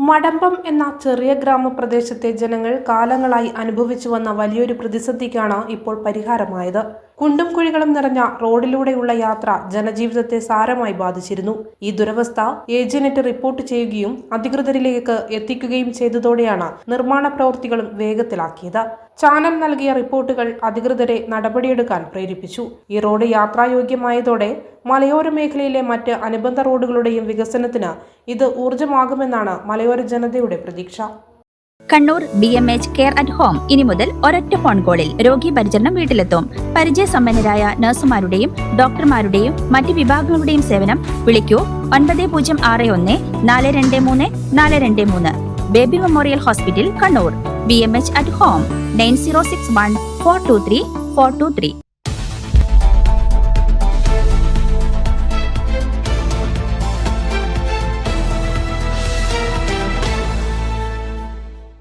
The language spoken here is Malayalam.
മടമ്പം എന്ന ചെറിയ ഗ്രാമപ്രദേശത്തെ ജനങ്ങൾ കാലങ്ങളായി അനുഭവിച്ചു വന്ന വലിയൊരു പ്രതിസന്ധിക്കാണ് ഇപ്പോൾ പരിഹാരമായത്. കുണ്ടും കുഴികളും നിറഞ്ഞ റോഡിലൂടെയുള്ള യാത്ര ജനജീവിതത്തെ സാരമായി ബാധിച്ചിരുന്നു. ഈ ദുരവസ്ഥ ഏജനറ്റ് റിപ്പോർട്ട് ചെയ്യുകയും അധികൃതരിലേക്ക് എത്തിക്കുകയും ചെയ്തതോടെയാണ് നിർമ്മാണ പ്രവൃത്തികളും വേഗത്തിലാക്കിയത്. ചാനൽ നൽകിയ റിപ്പോർട്ടുകൾ അധികൃതരെ നടപടിയെടുക്കാൻ പ്രേരിപ്പിച്ചു. ഈ റോഡ് യാത്രായോഗ്യമായതോടെ മലയോര മേഖലയിലെ മറ്റ് അനുബന്ധ റോഡുകളുടെയും വികസനത്തിന് ഇത് ഊർജ്ജമാകുമെന്നാണ് മലയോര ജനതയുടെ പ്രതീക്ഷ. Kannur BMH care at home ഇനി മുതൽ ഒരൊറ്റ ഫോൺ കോളിൽ രോഗി പരിചരണം വീട്ടിലെത്തും. പരിചയസമ്പന്നരായ നഴ്സുമാരുടെയും ഡോക്ടർമാരുടെയും മറ്റ് വിഭാഗങ്ങളുടെയും സേവനം വിളിക്കൂ 9061 423 423. Baby memorial hospital, Kannur. BMH at home 9061 423 423.